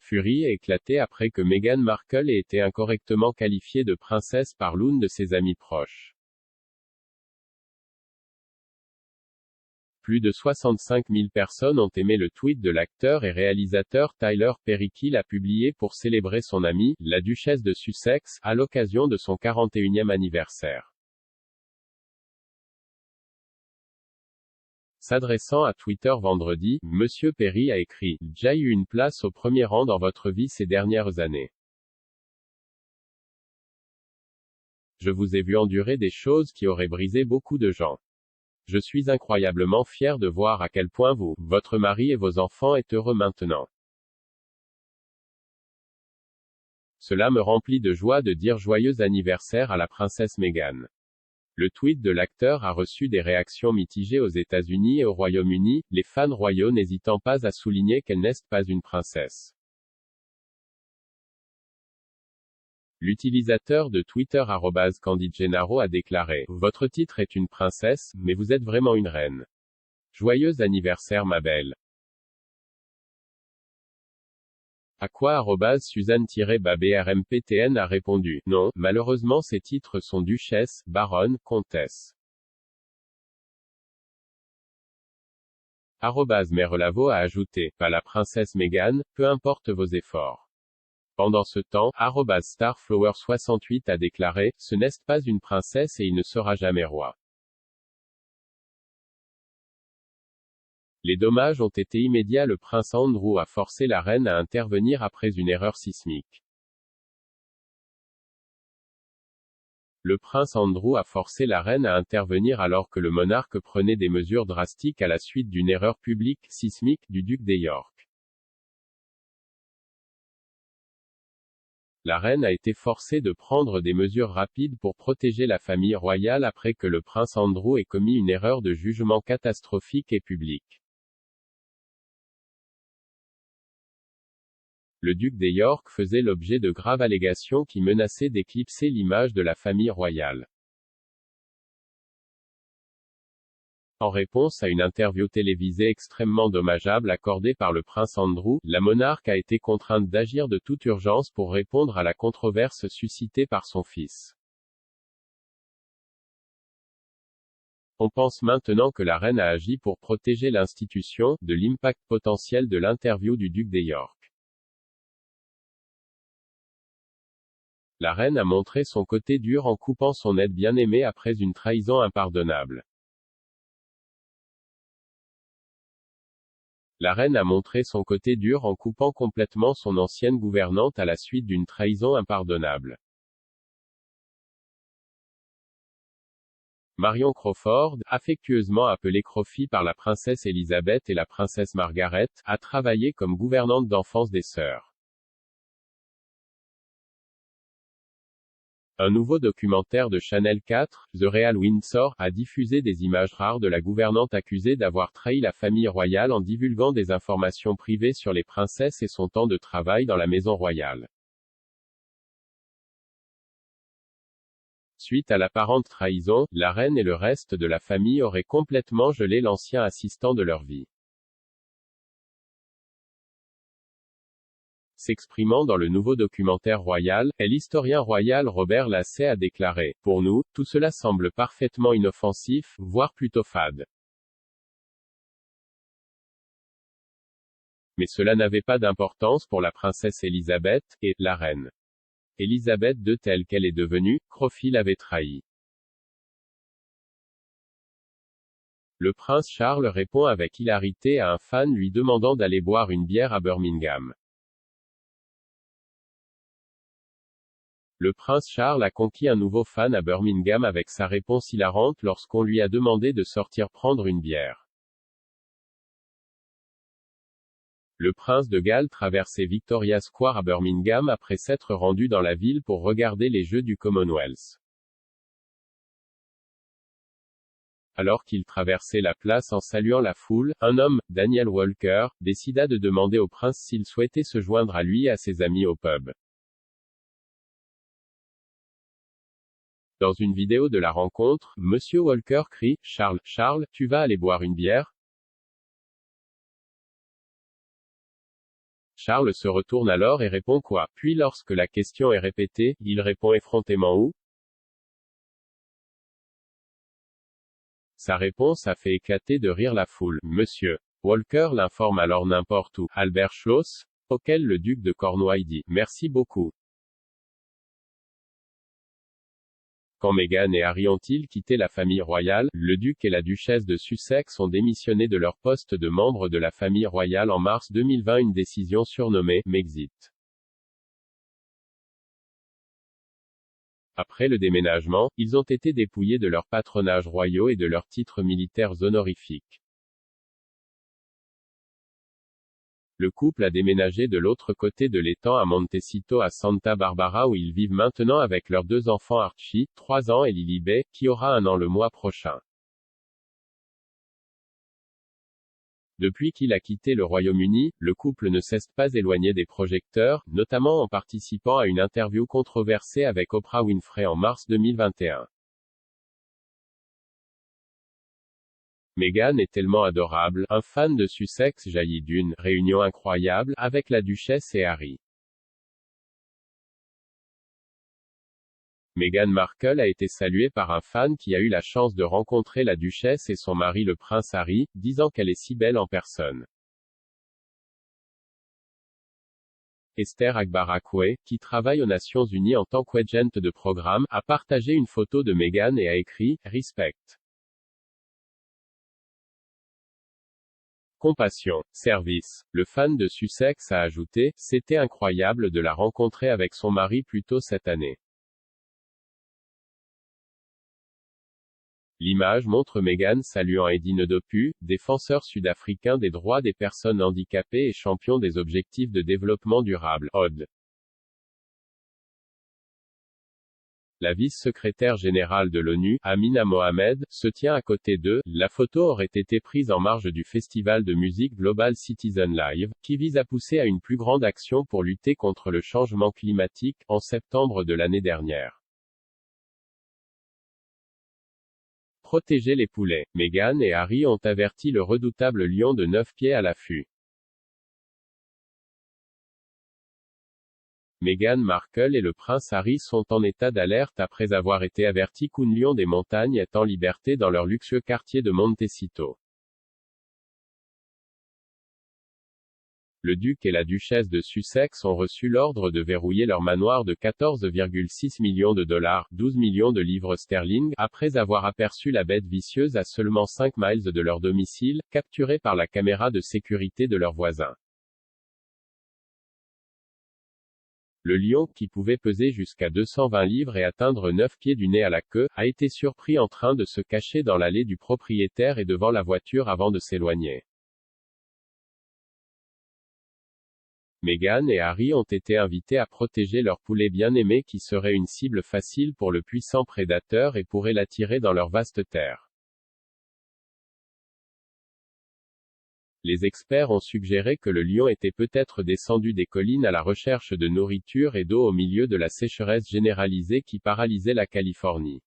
furie a éclaté après que Meghan Markle ait été incorrectement qualifiée de princesse par l'une de ses amies proches. Plus de 65 000 personnes ont aimé le tweet de l'acteur et réalisateur Tyler Perry qu'il a publié pour célébrer son amie, la duchesse de Sussex, à l'occasion de son 41e anniversaire. S'adressant à Twitter vendredi, Monsieur Perry a écrit « J'ai eu une place au premier rang dans votre vie ces dernières années. Je vous ai vu endurer des choses qui auraient brisé beaucoup de gens. Je suis incroyablement fier de voir à quel point vous, votre mari et vos enfants êtes heureux maintenant. Cela me remplit de joie de dire joyeux anniversaire à la princesse Meghan. » Le tweet de l'acteur a reçu des réactions mitigées aux États-Unis et au Royaume-Uni, les fans royaux n'hésitant pas à souligner qu'elle n'est pas une princesse. L'utilisateur de Twitter @CandyGennaro a déclaré « Votre titre est une princesse, mais vous êtes vraiment une reine. Joyeux anniversaire ma belle. » À quoi @Suzanne-BRMPTN a répondu « Non, malheureusement ces titres sont duchesse, baronne, comtesse. » @Merelavo a ajouté « Pas la princesse Meghan, peu importe vos efforts. » Pendant ce temps, @Starflower68 a déclaré « Ce n'est pas une princesse et il ne sera jamais roi. » Les dommages ont été immédiats. Le prince Andrew a forcé la reine à intervenir après une erreur sismique. Le prince Andrew a forcé la reine à intervenir alors que le monarque prenait des mesures drastiques à la suite d'une erreur publique, sismique, du duc de York. La reine a été forcée de prendre des mesures rapides pour protéger la famille royale après que le prince Andrew ait commis une erreur de jugement catastrophique et publique. Le duc de York faisait l'objet de graves allégations qui menaçaient d'éclipser l'image de la famille royale. En réponse à une interview télévisée extrêmement dommageable accordée par le prince Andrew, la monarque a été contrainte d'agir de toute urgence pour répondre à la controverse suscitée par son fils. On pense maintenant que la reine a agi pour protéger l'institution, de l'impact potentiel de l'interview du duc de York. La reine a montré son côté dur en coupant son aide bien-aimée après une trahison impardonnable. La reine a montré son côté dur en coupant complètement son ancienne gouvernante à la suite d'une trahison impardonnable. Marion Crawford, affectueusement appelée Crofi par la princesse Elisabeth et la princesse Margaret, a travaillé comme gouvernante d'enfance des sœurs. Un nouveau documentaire de Channel 4, The Real Windsor, a diffusé des images rares de la gouvernante accusée d'avoir trahi la famille royale en divulguant des informations privées sur les princesses et son temps de travail dans la maison royale. Suite à l'apparente trahison, la reine et le reste de la famille auraient complètement gelé l'ancien assistant de leur vie. S'exprimant dans le nouveau documentaire royal, l'historien royal Robert Lassay a déclaré « Pour nous, tout cela semble parfaitement inoffensif, voire plutôt fade. Mais cela n'avait pas d'importance pour la princesse Elisabeth, et, la reine Elisabeth II telle qu'elle est devenue, Crofi l'avait trahi. » Le prince Charles répond avec hilarité à un fan lui demandant d'aller boire une bière à Birmingham. Le prince Charles a conquis un nouveau fan à Birmingham avec sa réponse hilarante lorsqu'on lui a demandé de sortir prendre une bière. Le prince de Galles traversait Victoria Square à Birmingham après s'être rendu dans la ville pour regarder les Jeux du Commonwealth. Alors qu'il traversait la place en saluant la foule, un homme, Daniel Walker, décida de demander au prince s'il souhaitait se joindre à lui et à ses amis au pub. Dans une vidéo de la rencontre, Monsieur Walker crie « Charles, Charles, tu vas aller boire une bière ? Charles se retourne alors et répond quoi? Puis lorsque la question est répétée, il répond effrontément où? Sa réponse a fait éclater de rire la foule. Monsieur Walker l'informe alors n'importe où. Albert Schloss, auquel le duc de Cornouailles dit « Merci beaucoup ». Quand Meghan et Harry ont-ils quitté la famille royale, le duc et la duchesse de Sussex ont démissionné de leur poste de membre de la famille royale en mars 2020, une décision surnommée « Mexit ». Après le déménagement, ils ont été dépouillés de leurs patronages royaux et de leurs titres militaires honorifiques. Le couple a déménagé de l'autre côté de l'étang à Montecito à Santa Barbara où ils vivent maintenant avec leurs 2 enfants Archie, 3 ans et Lilibet, qui aura 1 an le mois prochain. Depuis qu'il a quitté le Royaume-Uni, le couple ne s'est pas éloigné des projecteurs, notamment en participant à une interview controversée avec Oprah Winfrey en mars 2021. Meghan est tellement adorable, un fan de Sussex jaillit d'une « réunion incroyable » avec la duchesse et Harry. Meghan Markle a été saluée par un fan qui a eu la chance de rencontrer la duchesse et son mari le prince Harry, disant qu'elle est si belle en personne. Esther Agbarakwe, qui travaille aux Nations Unies en tant qu'agent de programme, a partagé une photo de Meghan et a écrit « Respect. Compassion. Service. » Le fan de Sussex a ajouté « C'était incroyable de la rencontrer avec son mari plus tôt cette année. » L'image montre Meghan saluant Eddie Ndopu, défenseur sud-africain des droits des personnes handicapées et champion des objectifs de développement durable, ODD. La vice-secrétaire générale de l'ONU, Amina Mohamed, se tient à côté d'eux. La photo aurait été prise en marge du festival de musique Global Citizen Live, qui vise à pousser à une plus grande action pour lutter contre le changement climatique, en septembre de l'année dernière. Protéger les poulets. Meghan et Harry ont averti le redoutable lion de 9 pieds à l'affût. Meghan Markle et le prince Harry sont en état d'alerte après avoir été avertis qu'un lion des montagnes est en liberté dans leur luxueux quartier de Montecito. Le duc et la duchesse de Sussex ont reçu l'ordre de verrouiller leur manoir de 14,6 millions de dollars, 12 millions de livres sterling, après avoir aperçu la bête vicieuse à seulement 5 miles de leur domicile, capturée par la caméra de sécurité de leurs voisins. Le lion, qui pouvait peser jusqu'à 220 livres et atteindre 9 pieds du nez à la queue, a été surpris en train de se cacher dans l'allée du propriétaire et devant la voiture avant de s'éloigner. Meghan et Harry ont été invités à protéger leur poulet bien-aimé qui serait une cible facile pour le puissant prédateur et pourrait l'attirer dans leur vaste terre. Les experts ont suggéré que le lion était peut-être descendu des collines à la recherche de nourriture et d'eau au milieu de la sécheresse généralisée qui paralysait la Californie.